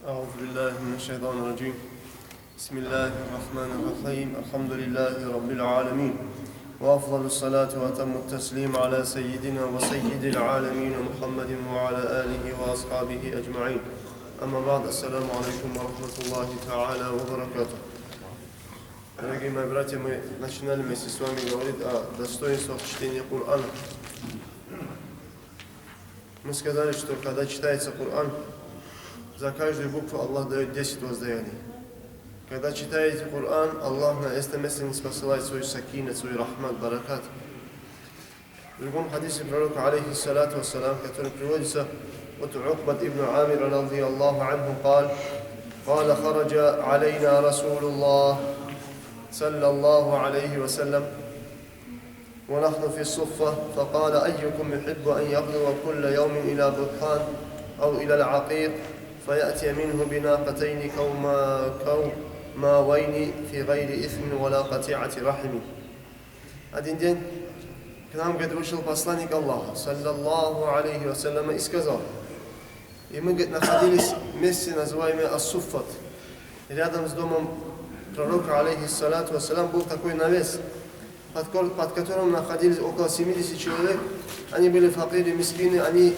أعوذ بالله من الشيطان الرجيم بسم الله الرحمن الرحيم الحمد لله رب العالمين وأفضل الصلاة وأتم التسليم على سيدنا وسيد العالمين محمد وعلى آله وأصحابه أجمعين أما بعد السلام عليكم ورحمة الله تعالى وبركاته. Дорогие мои братья, мы начинали вместе с вами говорить о достоинствах чтения Корана. Мы сказали, что когда читается Коран, за каждую букву Аллах дает 10 воздаяний. Когда читаете Коран, Аллах на этом месте посылает свою сакинат, свой рахмат, баракат. В другом хадисе пророка, алейхиссалату вассалам, который приводится от Укбат ибн Амира, ради Аллаху анху, قال خرج علينا رسول الله صلى الله عليه وسلم ونحن في الصفة فقال أيكم يحب أن يغدو كل يوم إلى بطحان أو إلى العقيق فيأتي منه بناقتين كوماوين في غير إثم ولا قطيعة رحم. Один день к нам, говорит, вышел посланник Аллаха, саллаллаху алейхи вассалям, и сказал, и мы, говорит, находились в месте, называемое Ас-Суффат. Рядом с домом пророка, алейхиссалату вассалям, был такой навес, под которым находились около 70 человек. Они были факиры, мискины, они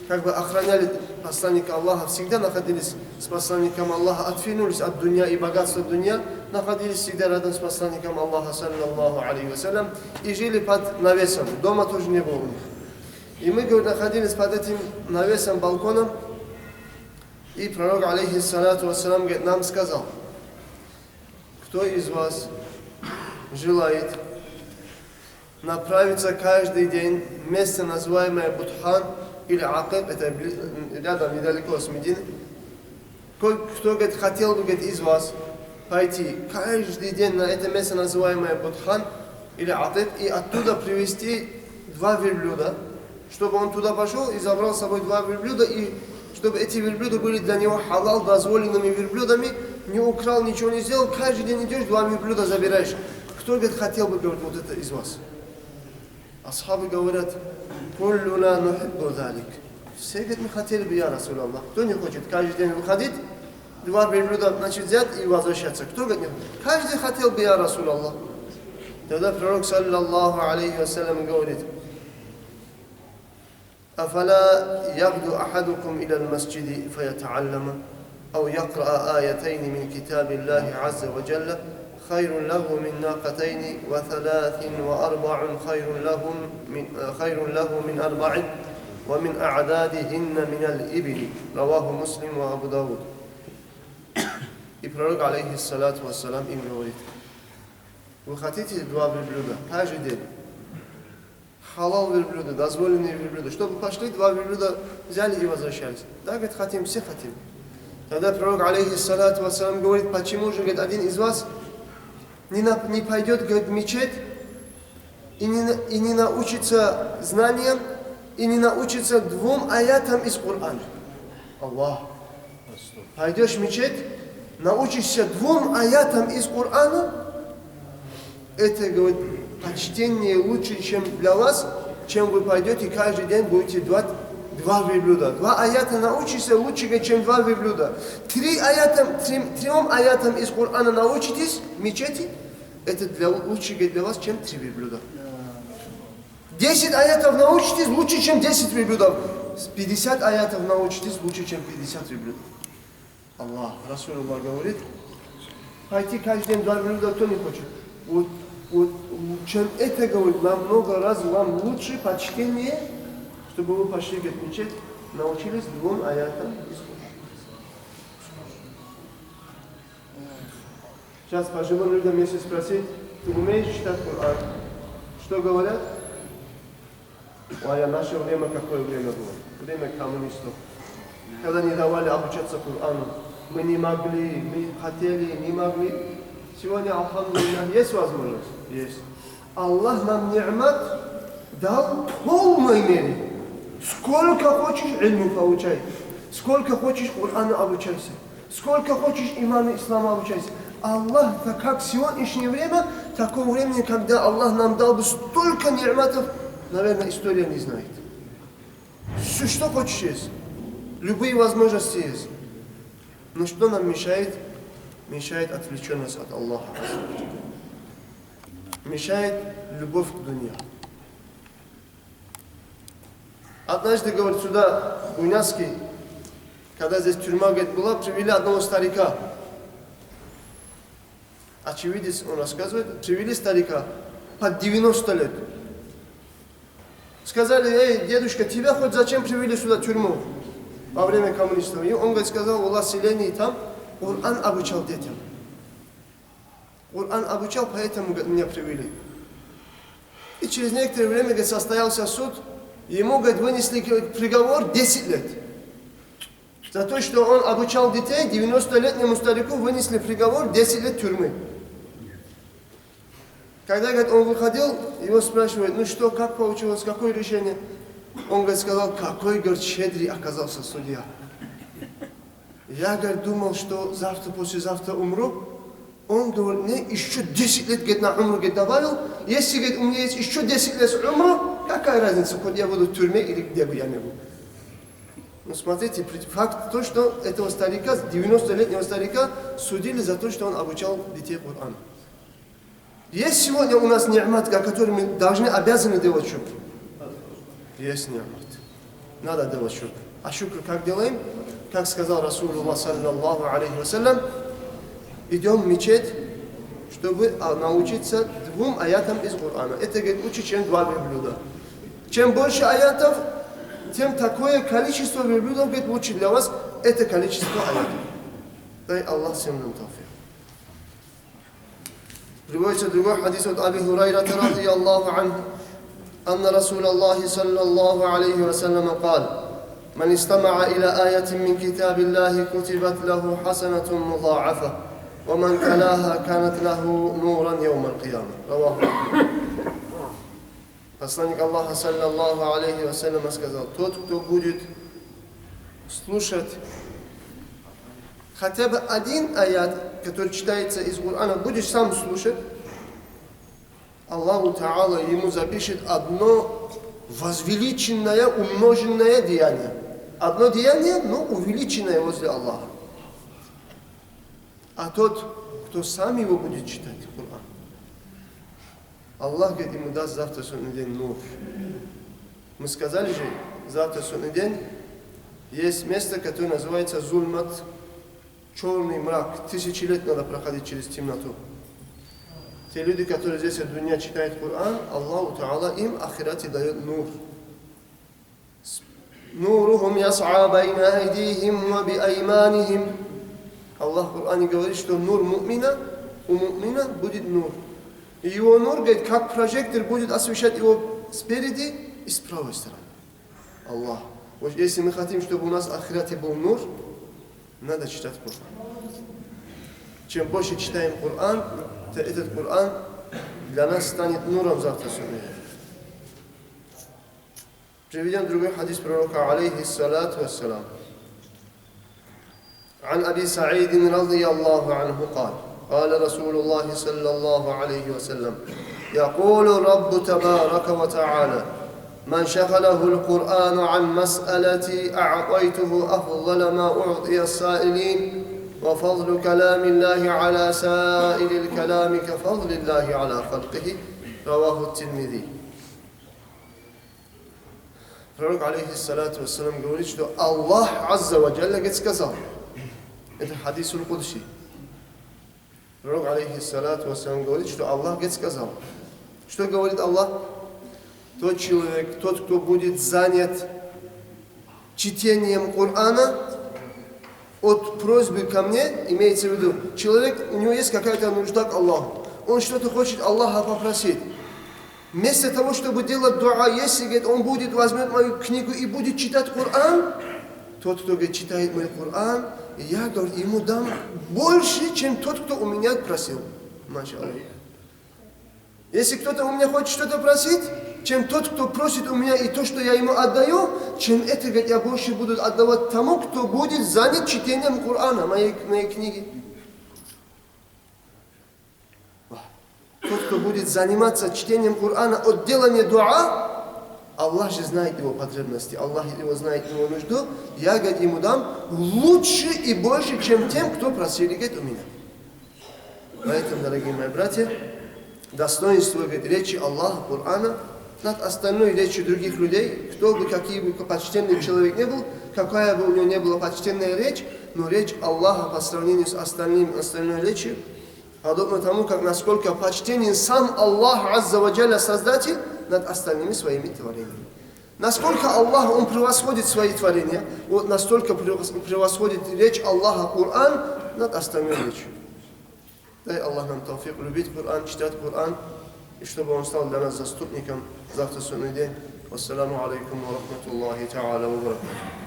как бы охраняли посланника Аллаха, всегда находились с посланником Аллаха, отвернулись от дунья и богатства дунья, находились всегда рядом с посланником Аллаха, саллаллаху алейхи вассалям, и жили под навесом, дома тоже не было у них. И мы, говорит, находились под этим навесом, балконом, и пророк, алейхиссалату вассалам, говорит, нам сказал, кто из вас желает направиться каждый день в место, называемое Бутхан или Акиб, это рядом, недалеко с Мединой. Кто, говорит, хотел бы, говорит, из вас пойти каждый день на это место, называемое Бутхан или Акиб, и оттуда привезти 2 верблюда, чтобы он туда пошел и забрал с собой 2 верблюда, и чтобы эти верблюда были для него халал, дозволенными верблюдами, не украл, ничего не сделал, каждый день идешь, 2 верблюда забираешь. Кто, говорит, хотел бы, говорит, вот это из вас? Асхабы говорят, «Куллуна нухиббу залик». Все, говорит, мы хотели бы, я Расулаллах. Кто не хочет каждый день выходить, 2 верблюда, значит, взять и возвращаться? Кто, говорит, нет? Каждый хотел бы, я Расулаллах. Тогда пророк, саллаллаху алейхи вассалям, говорит, «Афала ягду ахадукум иля al-масджиди фаята'аллама, ау якра аятайни мин китаби Аллахи азза ва джалла, خير له من ناقتين وثلاث وأربع خير له من 4 ومن أعدادهن من الإبل رواه مسلم وأبو داود». И пророк, алейхиссалату вассалам, им говорит, вы хотите 2 верблюда каждый день? Халал верблюда, дозволенные верблюда, чтобы пошли 2 верблюда, взяли и возвращались. Да, говорит, хотим, все хотим. Тогда пророк, алейхиссалату вассалам, говорит, почему же, говорит, один из вас не пойдет, говорит, в мечеть и не научится знаниям, и не научится 2 аятам из Корана. Аллах. Пойдешь в мечеть, научишься 2 аятам из Корана, это, говорит, почтение лучше, чем для вас, чем вы пойдете каждый день будете 2 верблюда. 2 аята научишься лучше, говорит, чем 2 верблюда. 3 аятам из Корана научитесь в мечети, это лучше, говорит, для вас, чем 3 верблюда. 10 аятов научитесь лучше, чем 10 верблюдов. 50 аятов научитесь лучше, чем 50 верблюдов. Аллах, Расулуллах говорит, пойти каждый день 2 верблюда, кто не хочет. Вот, чем это, говорит, намного раз вам лучше почтение, чтобы вы пошли, говорит, в мечеть, научились 2 аятам из Корана. Сейчас пожилым людям, если спросить, ты умеешь читать Коран? Что говорят? А наше время какое время было? Время коммунистов. Когда не давали обучаться Корану. Мы не могли, мы хотели, не могли. Сегодня, алхамдулиллах, есть возможность? Есть. Аллах нам ни'мат дал в полной мере. Сколько хочешь, ильму получай. Сколько хочешь, Корану обучайся. Сколько хочешь, иману ислама обучайся. Аллах, так как в сегодняшнее время, такого времени, когда Аллах нам дал бы столько ни'матов, наверное, история не знает. Все, что хочешь есть. Любые возможности есть. Но что нам мешает? Мешает отвлеченность от Аллаха. Мешает любовь к дуне. Однажды, говорит, сюда, в Буйнацкий, когда здесь тюрьма, говорит, была, привели одного старика. Очевидец, он рассказывает, привели старика под 90 лет. Сказали: эй, дедушка, тебя хоть зачем привели сюда, тюрьму, во время коммунистов? И он, говорит, сказал: у вас селение там, Коран обучал детям. Коран обучал, поэтому, говорит, меня привели. И через некоторое время, говорит, состоялся суд, ему, говорит, вынесли приговор 10 лет. За то, что он обучал детей, 90-летнему старику вынесли приговор 10 лет тюрьмы. Когда, говорит, он выходил, его спрашивают: ну что, как получилось, какое решение? Он, говорит, сказал: какой, говорит, щедрый оказался судья. Я, говорит, думал, что завтра, послезавтра умру. Он, говорит, мне еще 10 лет, говорит, на умру, говорит, добавил. Если, говорит, у меня есть еще 10 лет умру, какая разница, хоть я буду в тюрьме или где бы я ни был. Ну, смотрите, факт то, что этого старика, 90-летнего старика, судили за то, что он обучал детей Коран. Есть сегодня у нас ни'мат, о котором мы должны, обязаны делать шукр. Есть ни'мат. Надо делать шукр. А шукр как делаем? Как сказал Расулуллах саллаллаху алейхи вассалям, идем в мечеть, чтобы научиться 2 аятам из Корана. Это, говорит, лучше, чем 2 верблюда. Чем больше аятов, тем такое количество верблюдов, говорит, лучше для вас это количество аятов. Дай Аллах всем нам тавфик. Приводится другой хадис от Аби Хурайрата радийаллаху анху, أن رسول الله صلى الله عليه وسلم قال: من استمع إلى آية من كتاب الله كتبت له حسنة مضاعفة ومن تلاها كانت له نورا يوم القيامة. رواه. Посланник Аллаха саллаллаху алейхи вассалям сказал: тот, кто будет слушать хотя бы один аят, который читается из Корана, будешь сам слушать, Аллаху Та'ала ему запишет одно возвеличенное, умноженное деяние. Одно деяние, но увеличенное возле Аллаха. А тот, кто сам его будет читать, Коран, Аллах, говорит, ему даст завтра судный день нур. Мы сказали же, завтра судный день есть место, которое называется зульмат, черный мрак. 1000 лет надо проходить через темноту. Те люди, которые здесь в дуне читают Коран, Аллаху Та'ала им ахирате дает нур. Нурухум яс'a байна айдихим ва би айманихим. Аллах в Коране говорит, что нур му'мина, у му'мина будет нур. И его нур, говорит, как прожектор будет освещать его спереди и с правой стороны. Аллах. Вот если мы хотим, чтобы у нас в ахирате был нур, надо читать Коран. Чем больше читаем Коран, то этот Коран для нас станет нуром завтра судный день. Приведем другой хадис пророка алейхи салату вассалам. عن أبي سعيد رضي الله عنه قال: قال رسول الله صلى الله عليه وسلم: يقول الرب تبارك وتعالى: من شغله القرآن عن مسألتي أعطيته أفضل ما أعطي السائلين وفضل كلام الله على سائر الكلام كفضل الله على خلقه. رواه الترمذي. Пророк алейхиссалату вассалам говорит, что Аллах Азза ва Джалля сказал. Это хадис аль-Кудси. Пророк алейхиссалату вассалам говорит, что Аллах сказал. Что говорит Аллах? Тот человек, тот, кто будет занят чтением Корана от просьбы ко мне, имеется в виду, человек, у него есть какая-то нужда к Аллаху. Он что-то хочет Аллаха попросить. Вместо того, чтобы делать дуа, если, говорит, он будет, возьмет мою книгу и будет читать Коран, тот, кто, говорит, читает мой Коран, я, говорит, ему дам больше, чем тот, кто у меня просил. Маша Аллах. Если кто-то у меня хочет что-то просить, чем тот, кто просит у меня и то, что я ему отдаю, чем это, говорит, я больше буду отдавать тому, кто будет занят чтением Корана, моей книги. Тот, кто будет заниматься чтением Корана от делания дуа, Аллах же знает его потребности, Аллах его знает его нужду, я, говорит, ему дам лучше и больше, чем тем, кто просили, говорит, у меня. Поэтому, дорогие мои братья, достоинство, говорит, речи Аллаха, Корана, над остальной речью других людей, кто бы, какой бы почтенный человек не был, какая бы у него не была почтенная речь, но речь Аллаха по сравнению с остальной речью, подобно тому, как насколько почтенен сам Аллах, Азза ва Джалля, Создатель, над остальными своими творениями. Насколько Аллах, Он превосходит свои творения, вот настолько превосходит речь Аллаха, Коран, над остальной речью. Дай Аллах нам тауфик любить Коран, читать Коран, и чтобы Он стал для нас заступником завтра судный день. Вассаламу алейкум ва рахматуллахи та'аля ва баракатух.